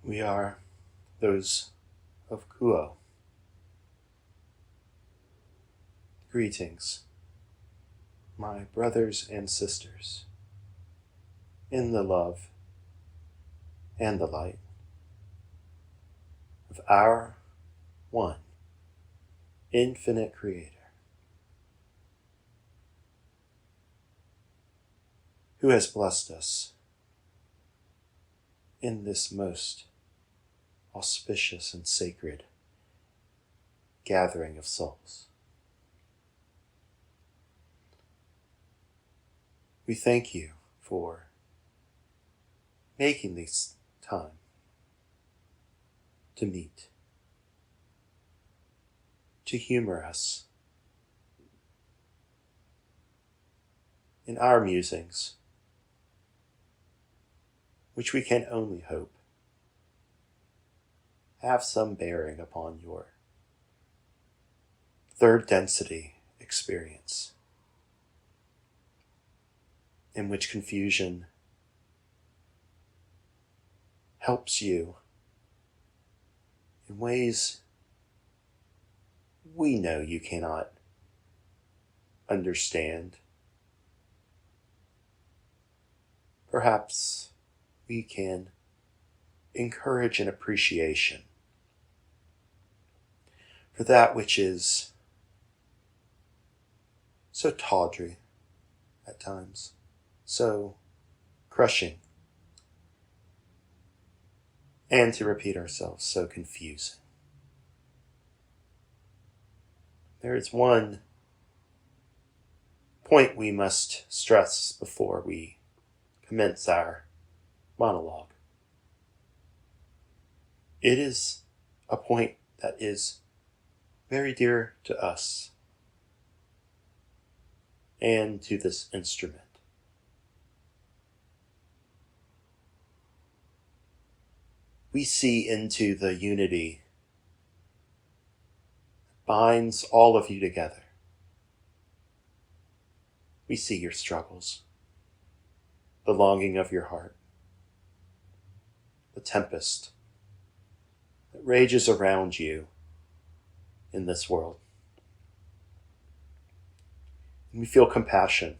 We are those of Kuo. Greetings, my brothers and sisters, in the love and the light of our one infinite Creator, who has blessed us in this most auspicious and sacred gathering of souls. We thank you for making this time to meet, to humor us in our musings, which we can only hope have some bearing upon your third density experience, in which confusion helps you in ways we know you cannot understand. Perhaps we can encourage an appreciation for that which is so tawdry at times, so crushing, and to repeat ourselves, so confusing. There is one point we must stress before we commence our monologue. It is a point that is very dear to us and to this instrument. We see into the unity that binds all of you together. We see your struggles, the longing of your heart, the tempest that rages around you in this world. And we feel compassion,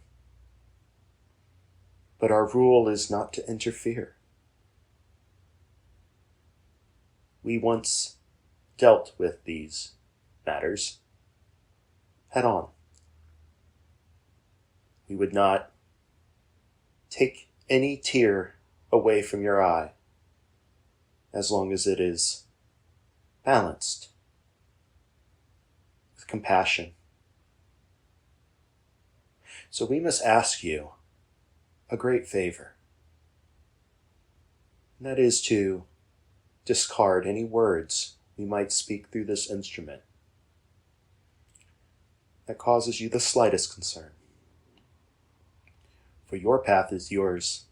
but our rule is not to interfere. We once dealt with these matters head on. We would not take any tear away from your eye as long as it is balanced with compassion. So we must ask you a great favor, and that is to discard any words we might speak through this instrument that causes you the slightest concern. For your path is yours,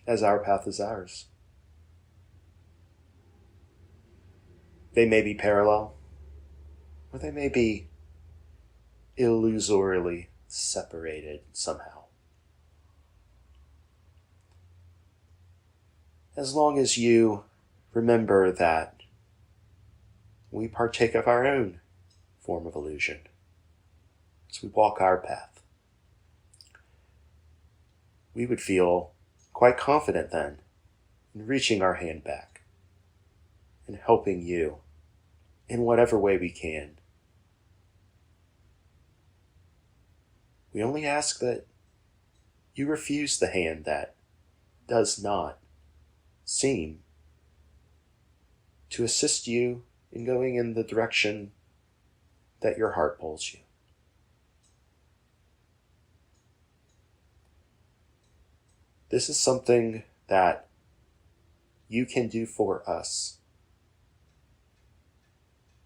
as our path is ours. They may be parallel, or they may be illusorily separated somehow. As long as you remember that we partake of our own form of illusion as we walk our path, we would feel quite confident then in reaching our hand back and helping you in whatever way we can. We only ask that you refuse the hand that does not seem to assist you in going in the direction that your heart pulls you. This is something that you can do for us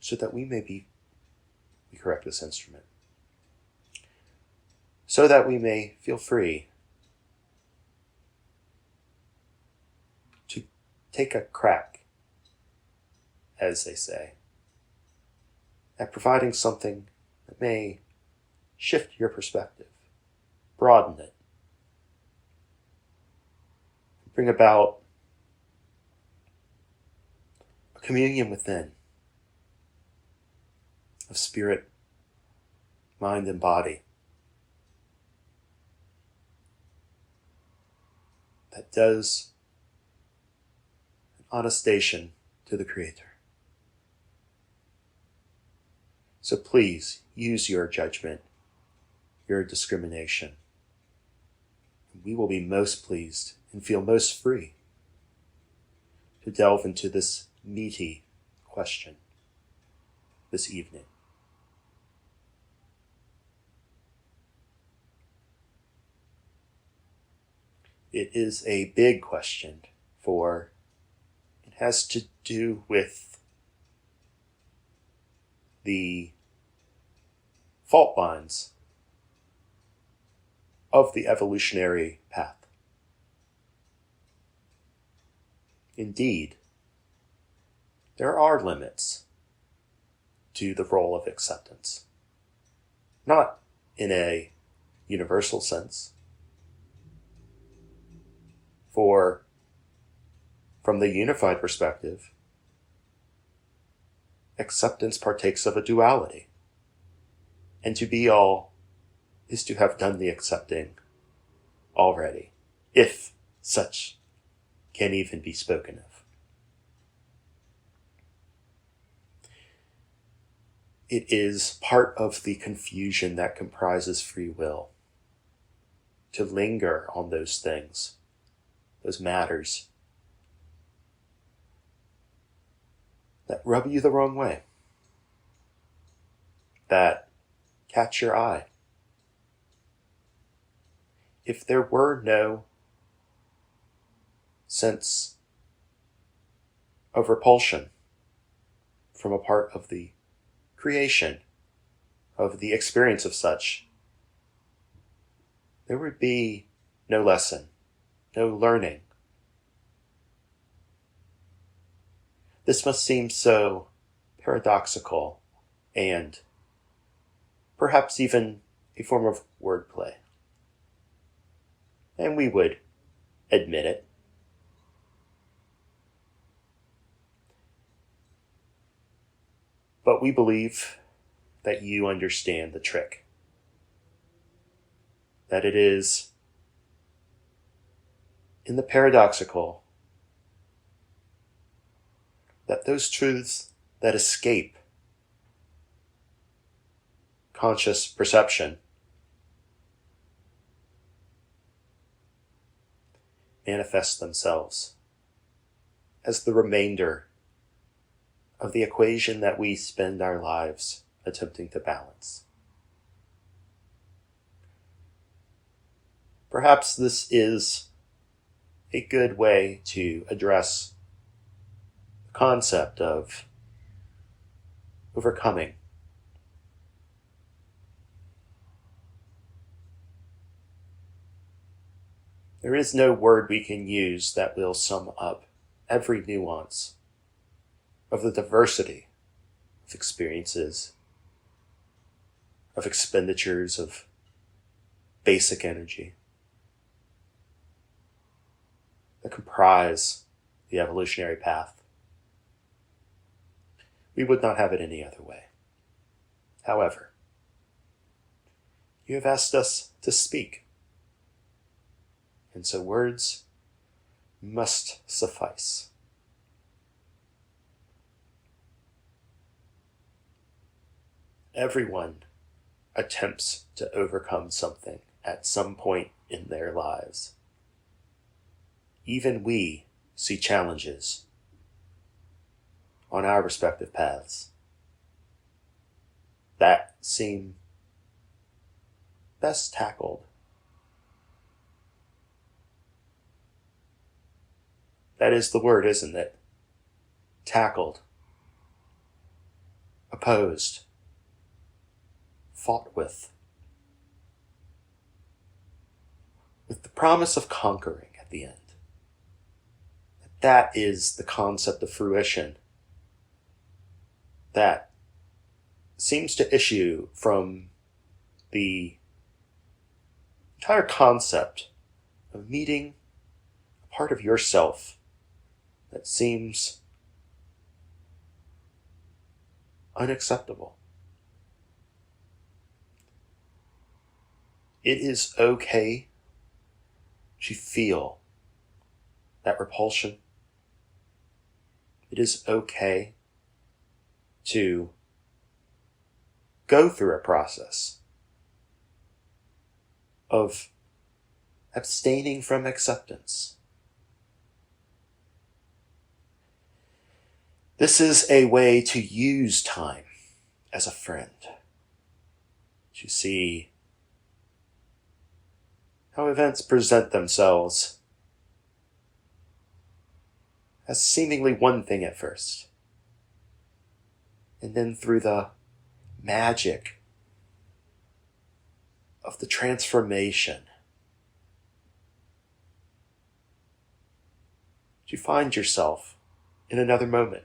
so that we correct this instrument, so that we may feel free to take a crack, as they say, at providing something that may shift your perspective, broaden it, bring about a communion within of spirit, mind, and body that does an attestation to the Creator. So please use your judgment, your discrimination. We will be most pleased and feel most free to delve into this meaty question this evening. It is a big question, for it has to do with the fault lines of the evolutionary path. Indeed, there are limits to the role of acceptance. Not in a universal sense, for from the unified perspective, acceptance partakes of a duality, and to be all is to have done the accepting already, if such can even be spoken of. It is part of the confusion that comprises free will to linger on those things, those matters that rub you the wrong way, that catch your eye. If there were no sense of repulsion from a part of the creation, of the experience of such, there would be no lesson, no learning. This must seem so paradoxical and perhaps even a form of wordplay. And we would admit it. But we believe that you understand the trick. That it is in the paradoxical that those truths that escape conscious perception manifest themselves as the remainder of the equation that we spend our lives attempting to balance. Perhaps this is a good way to address the concept of overcoming. There is no word we can use that will sum up every nuance of the diversity of experiences, of expenditures of basic energy that comprise the evolutionary path. We would not have it any other way. However, you have asked us to speak, and so words must suffice. Everyone attempts to overcome something at some point in their lives. Even we see challenges on our respective paths that seem best tackled. That is the word, isn't it? Tackled, opposed, fought with the promise of conquering at the end. That is the concept of fruition that seems to issue from the entire concept of meeting a part of yourself that seems unacceptable. It is okay to feel that repulsion. It is okay to go through a process of abstaining from acceptance. This is a way to use time as a friend, to see how events present themselves as seemingly one thing at first, and then through the magic of the transformation, you find yourself in another moment,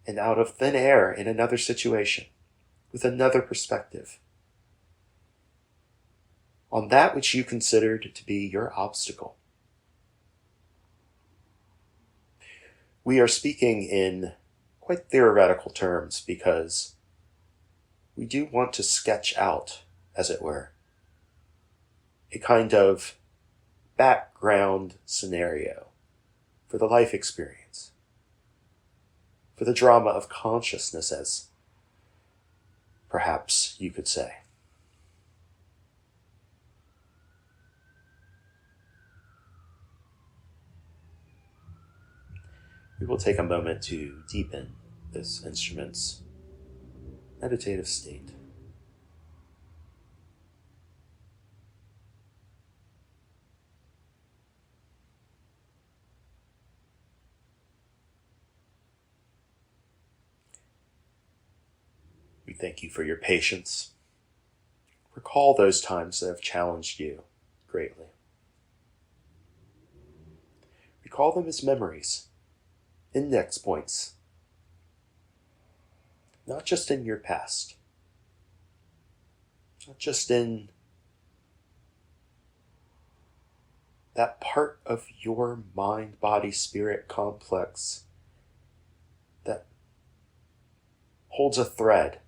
and out of thin air in another situation, with another perspective on that which you considered to be your obstacle. We are speaking in quite theoretical terms because we do want to sketch out, as it were, a kind of background scenario for the life experience, for the drama of consciousness, as perhaps you could say. We will take a moment to deepen this instrument's meditative state. We thank you for your patience. Recall those times that have challenged you greatly. Recall them as memories, index points, not just in your past, not just in that part of your mind, body, spirit complex that holds a thread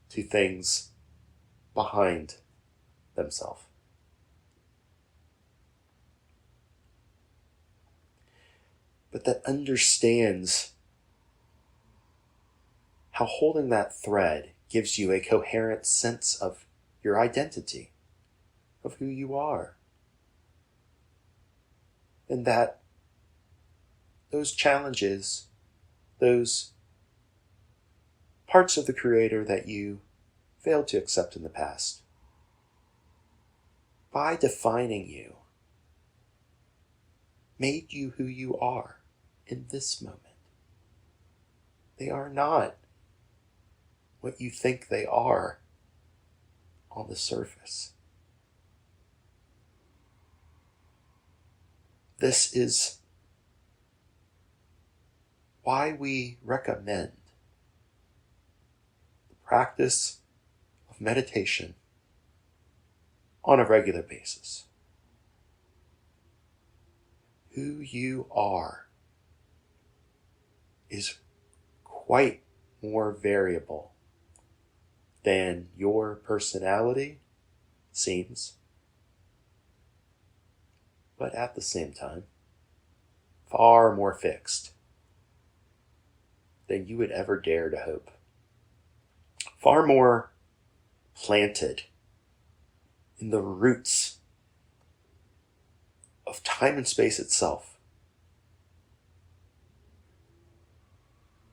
to things behind themselves. But that understands how holding that thread gives you a coherent sense of your identity, of who you are. And that those challenges, those parts of the Creator that you failed to accept in the past, by defining you, made you who you are in this moment. They are not what you think they are on the surface. This is why we recommend the practice of meditation on a regular basis. Who you are is quite more variable than your personality seems, but at the same time, far more fixed than you would ever dare to hope. Far more planted in the roots of time and space itself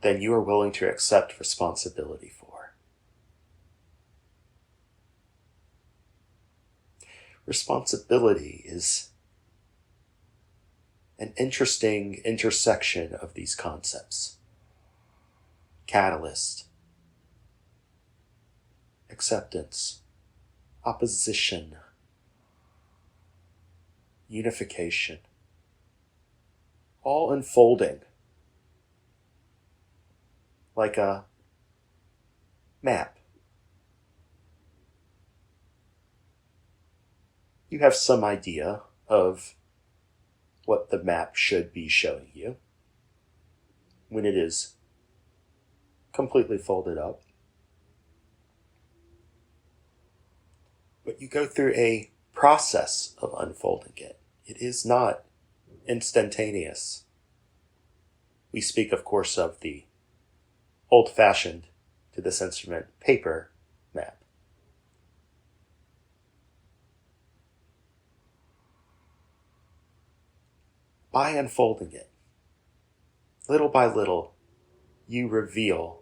than you are willing to accept responsibility for. Responsibility is an interesting intersection of these concepts. Catalyst, acceptance, opposition, unification, all unfolding like a map. you have some idea of what the map should be showing you when it is completely folded up. But you go through a process of unfolding it. It is not instantaneous. We speak, of course, of the old-fashioned, to this instrument, paper map. By unfolding it, little by little, you reveal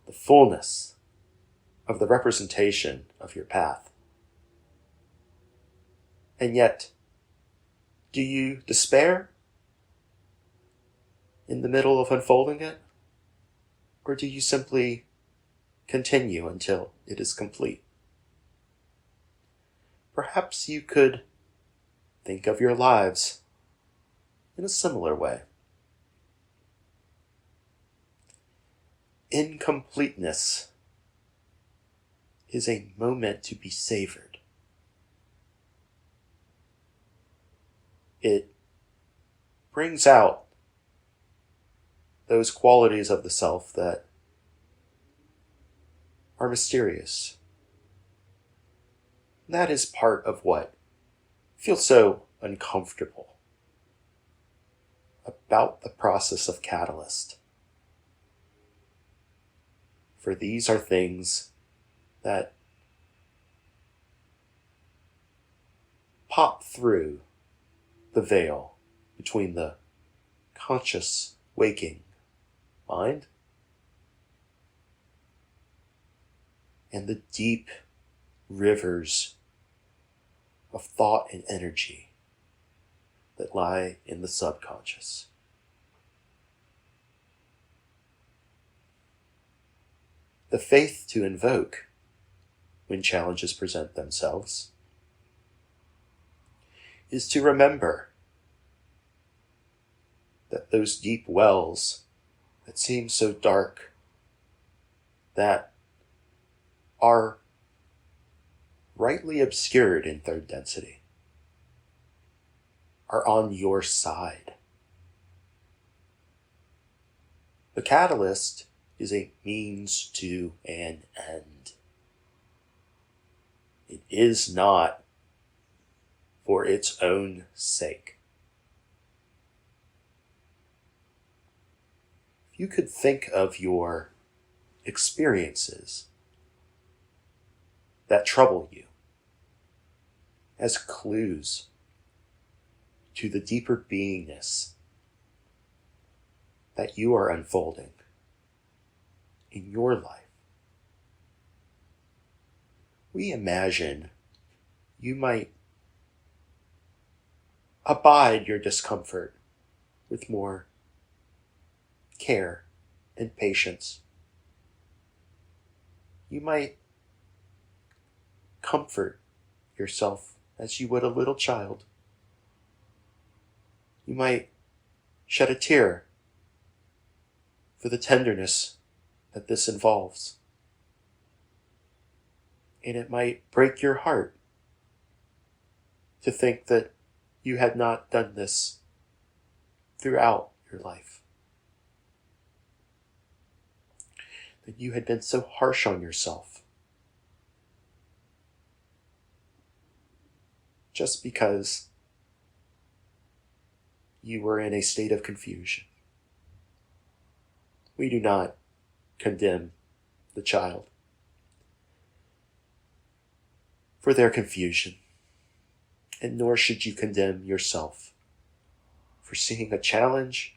the fullness of the representation of your path. And yet, do you despair in the middle of unfolding it? Or do you simply continue until it is complete? Perhaps you could think of your lives in a similar way. Incompleteness is a moment to be savored. It brings out those qualities of the self that are mysterious. And that is part of what feels so uncomfortable about the process of catalyst. For these are things that pop through the veil between the conscious waking mind and the deep rivers of thought and energy that lie in the subconscious. The faith to invoke when challenges present themselves is to remember that those deep wells that seem so dark, that are rightly obscured in third density, are on your side. The catalyst is a means to an end. It is not for its own sake. If you could think of your experiences that trouble you as clues to the deeper beingness that you are unfolding in your life, we imagine you might abide your discomfort with more care and patience. You might comfort yourself as you would a little child. You might shed a tear for the tenderness that this involves. And it might break your heart to think that you had not done this throughout your life. That you had been so harsh on yourself just because you were in a state of confusion. We do not condemn the child for their confusion, and nor should you condemn yourself for seeing a challenge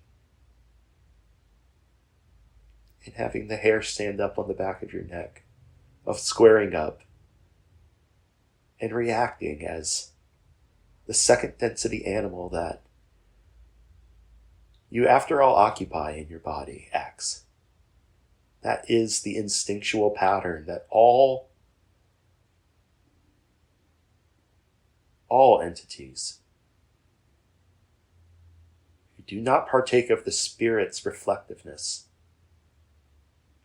and having the hair stand up on the back of your neck, of squaring up and reacting as the second density animal that you, after all, occupy in your body acts. That is the instinctual pattern that all entities who do not partake of the spirit's reflectiveness,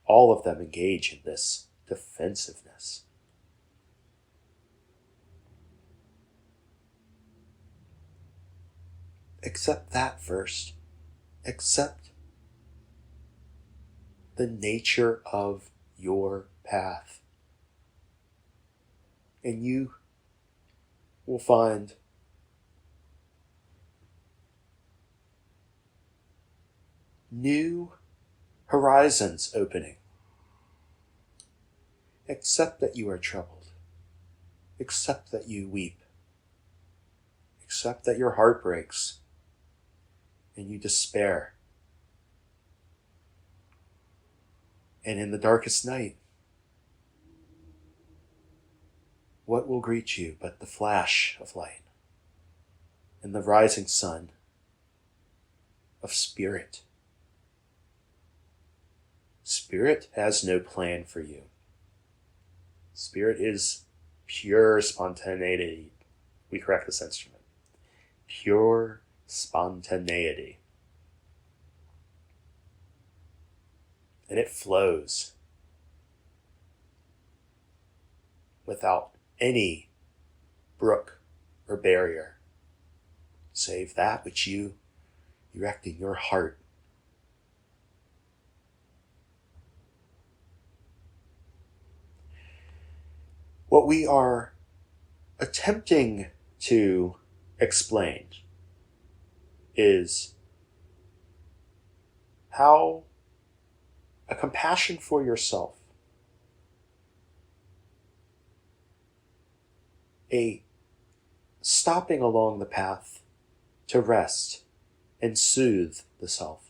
all of them engage in this defensiveness. accept that first. Accept the nature of your path. And you will find new horizons opening. Accept that you are troubled. Accept that you weep. Accept that your heart breaks and you despair. And in the darkest night, what will greet you but the flash of light and the rising sun of Spirit? Spirit has no plan for you. Spirit is pure spontaneity. We correct this instrument. Pure spontaneity. And it flows without any brook or barrier, save that which you erect in your heart. What we are attempting to explain is how a compassion for yourself, a stopping along the path to rest and soothe the self,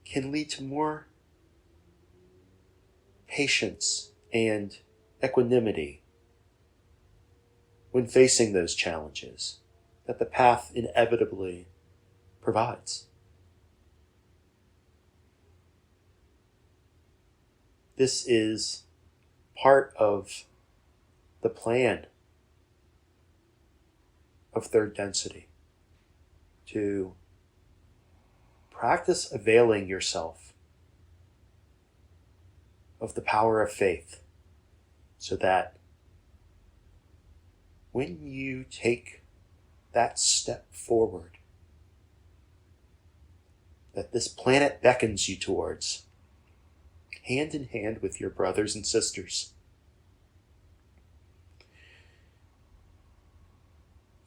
can lead to more patience and equanimity when facing those challenges that the path inevitably provides. This is part of the plan of third density, to practice availing yourself of the power of faith, so that when you take that step forward that this planet beckons you towards, hand in hand with your brothers and sisters,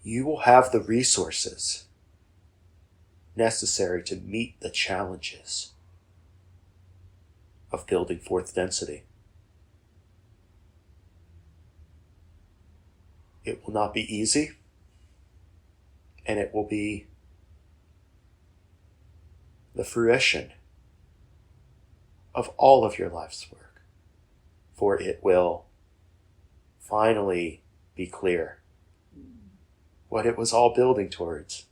you will have the resources necessary to meet the challenges of building fourth density. It will not be easy, and it will be the fruition of all of your life's work, for it will finally be clear what it was all building towards.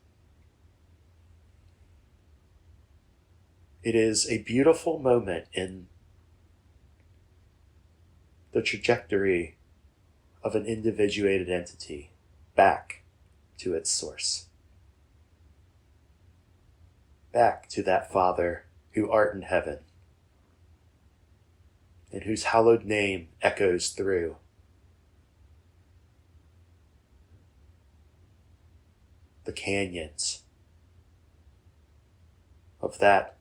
It is a beautiful moment in the trajectory of an individuated entity back to its source, back to that Father who art in heaven, and whose hallowed name echoes through the canyons of that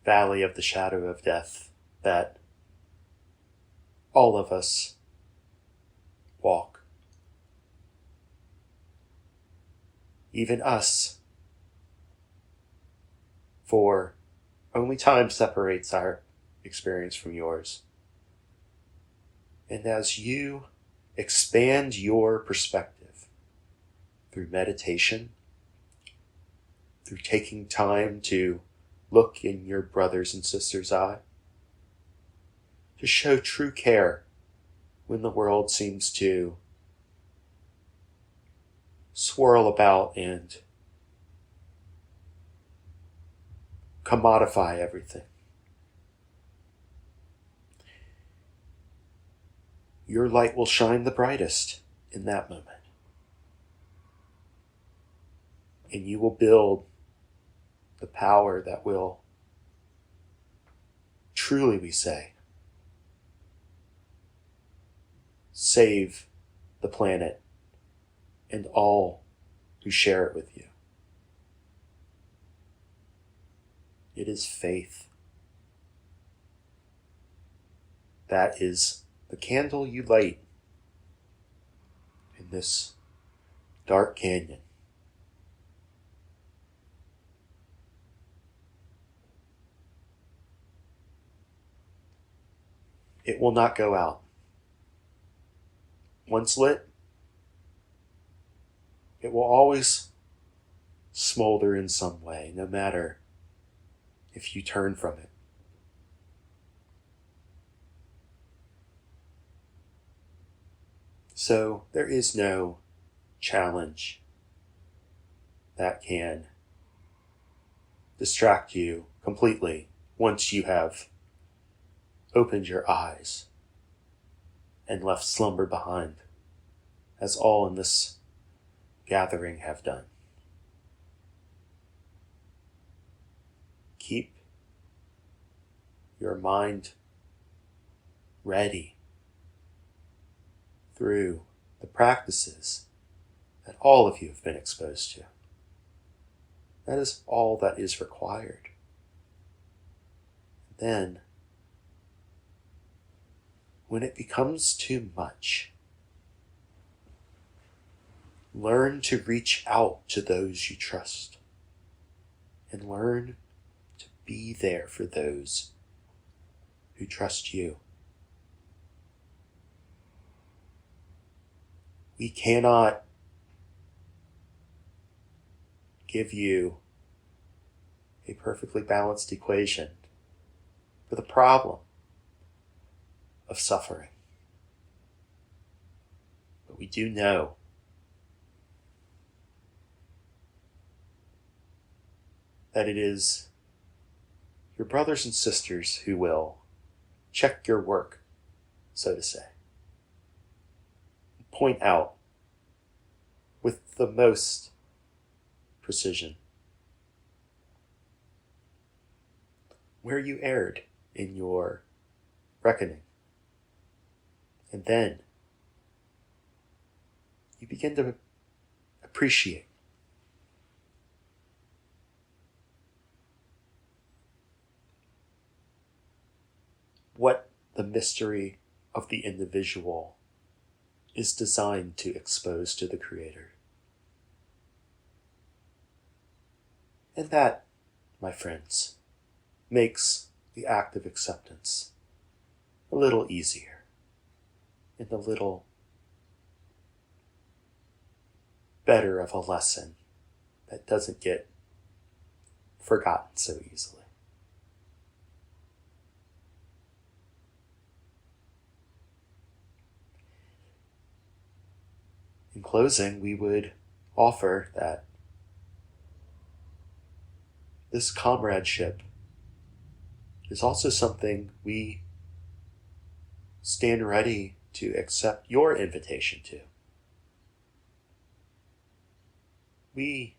valley of the shadow of death that all of us walk. Even us, for only time separates our experience from yours. And as you expand your perspective through meditation, through taking time to look in your brother's and sister's eye, to show true care when the world seems to swirl about and commodify everything. Your light will shine the brightest in that moment. And you will build the power that will, truly we say, save the planet and all who share it with you. It is faith. That is the candle you light in this dark canyon. It will not go out. Once lit, it will always smolder in some way, no matter if you turn from it. So there is no challenge that can distract you completely once you have opened your eyes and left slumber behind, as all in this gathering have done. Keep your mind ready through the practices that all of you have been exposed to. That is all that is required. Then, when it becomes too much, learn to reach out to those you trust and learn to be there for those who trust you. We cannot give you a perfectly balanced equation for the problem of suffering. But we do know that it is your brothers and sisters who will check your work, so to say. Point out with the most precision where you erred in your reckoning. And then you begin to appreciate what the mystery of the individual is designed to expose to the Creator. And that, my friends, makes the act of acceptance a little easier and a little better of a lesson that doesn't get forgotten so easily. In closing, we would offer that this comradeship is also something we stand ready to accept your invitation to. We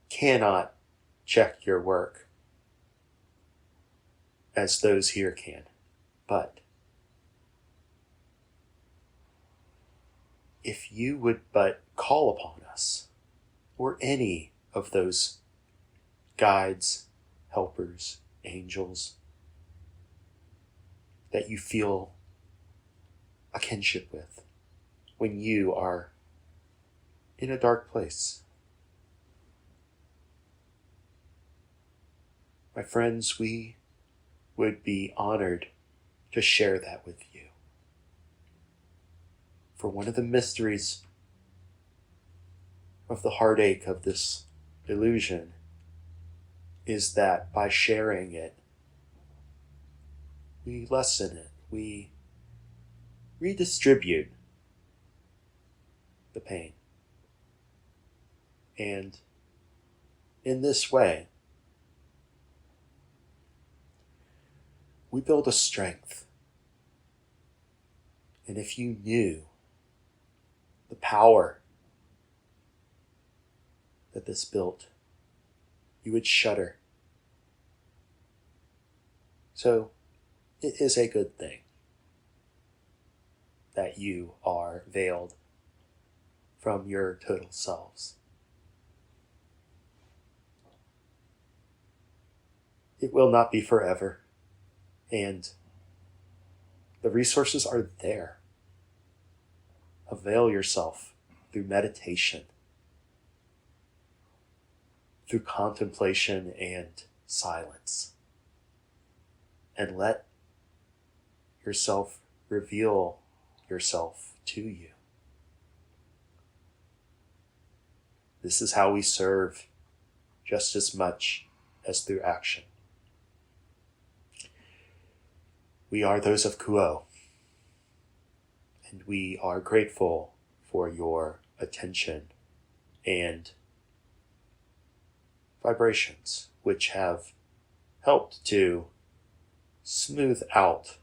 cannot check your work as those here can, but if you would but call upon us, or any of those guides, helpers, angels, that you feel a kinship with when you are in a dark place. My friends, we would be honored to share that with you. For one of the mysteries of the heartache of this illusion is that by sharing it, we lessen it, we redistribute the pain. And in this way, we build a strength. And if you knew the power that this built, you would shudder. So it is a good thing that you are veiled from your total selves. It will not be forever, and the resources are there. Avail yourself through meditation, through contemplation and silence, and let yourself reveal yourself to you. This is how we serve just as much as through action. We are those of Kuo, and we are grateful for your attention and vibrations, which have helped to smooth out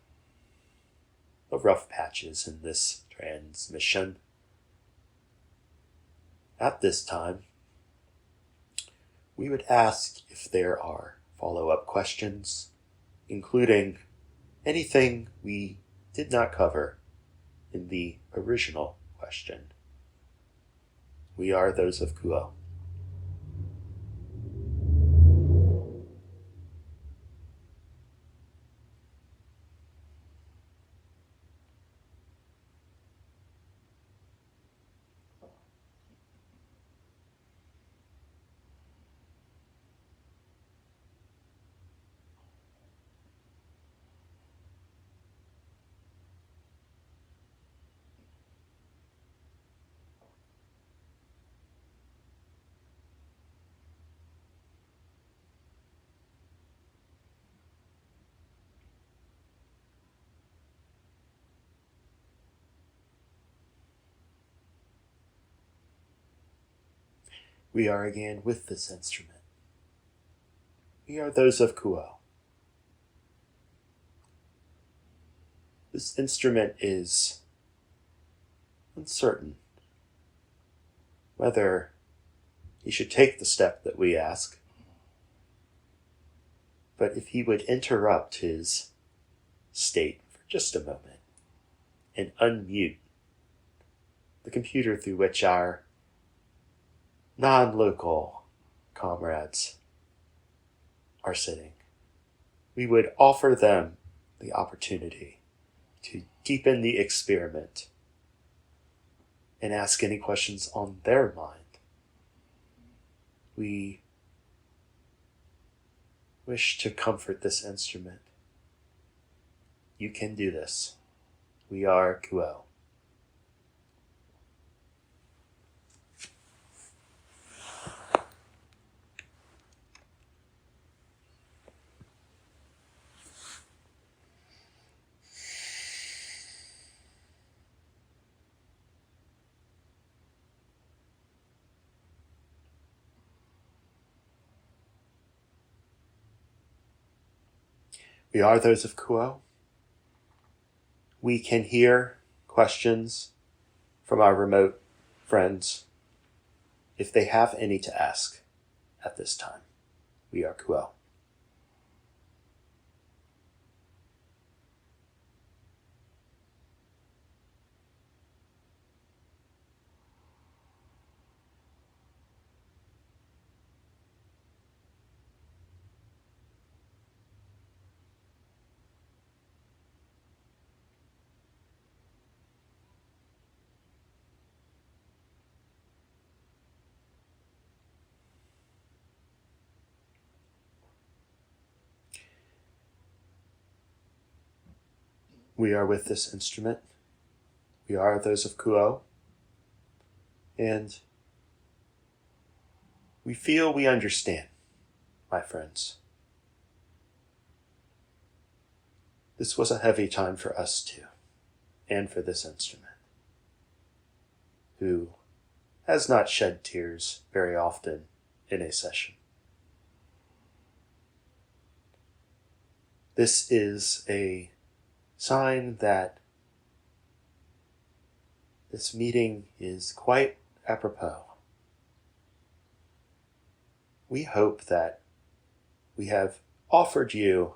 the rough patches in this transmission. At this time, we would ask if there are follow-up questions, including anything we did not cover in the original question. We are those of Kuo. We are again with this instrument. We are those of Kuo. This instrument is uncertain whether he should take the step that we ask, but if he would interrupt his state for just a moment and unmute the computer through which our non-local comrades are sitting, we would offer them the opportunity to deepen the experiment and ask any questions on their mind. We wish to comfort this instrument. You can do this. We are Kuo. We are those of Kuo. We can hear questions from our remote friends if they have any to ask at this time. We are Kuo. We are with this instrument. We are those of Kuo. And we feel we understand, my friends. This was a heavy time for us too, and for this instrument, who has not shed tears very often in a session. This is a sign that this meeting is quite apropos. We hope that we have offered you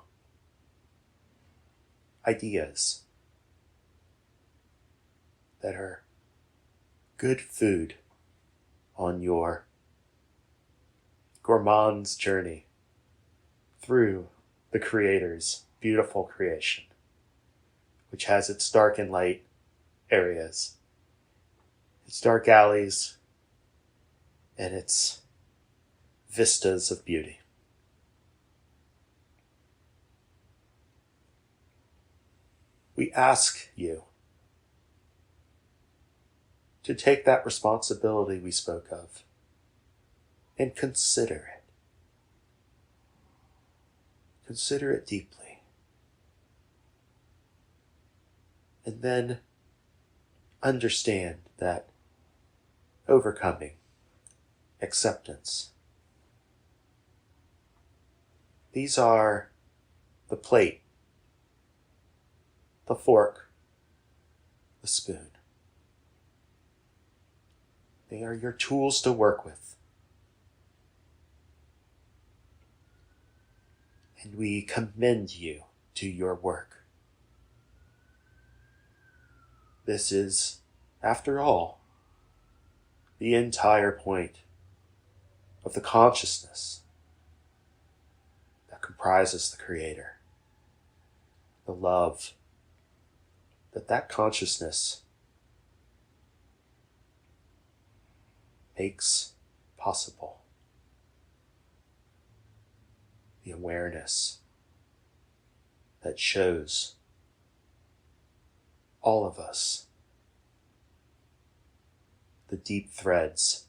ideas that are good food on your gourmand's journey through the Creator's beautiful creation, which has its dark and light areas, its dark alleys, and its vistas of beauty. We ask you to take that responsibility we spoke of and consider it. Consider it deeply. And then understand that overcoming, acceptance, these are the plate, the fork, the spoon. They are your tools to work with. And we commend you to your work. This is, after all, the entire point of the consciousness that comprises the Creator. The love that consciousness makes possible. The awareness that shows all of us the deep threads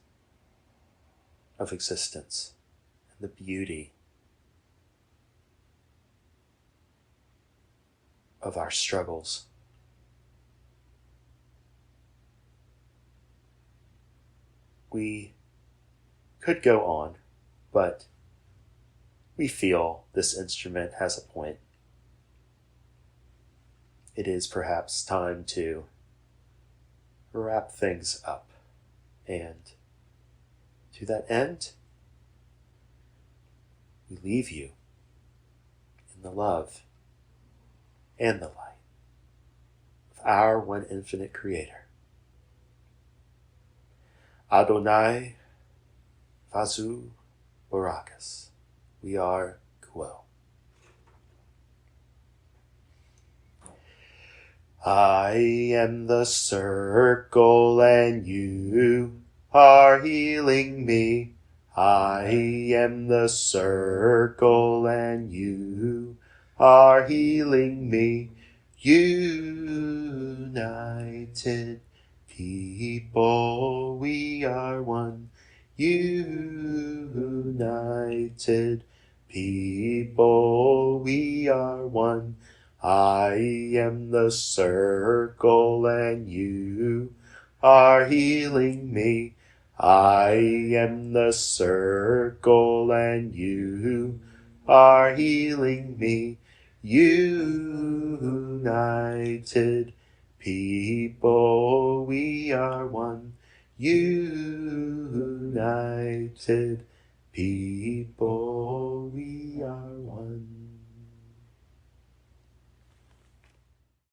of existence and the beauty of our struggles. We could go on, but we feel this instrument has a point. It is perhaps time to wrap things up. And to that end, we leave you in the love and the light of our one infinite Creator. Adonai Vazu Barakas. We are Quo. I am the circle and you are healing me. I am the circle and you are healing me. United people, we are one. United people, we are one. I am the circle and you are healing me. I am the circle and you are healing me. United people, we are one. United people, we are one.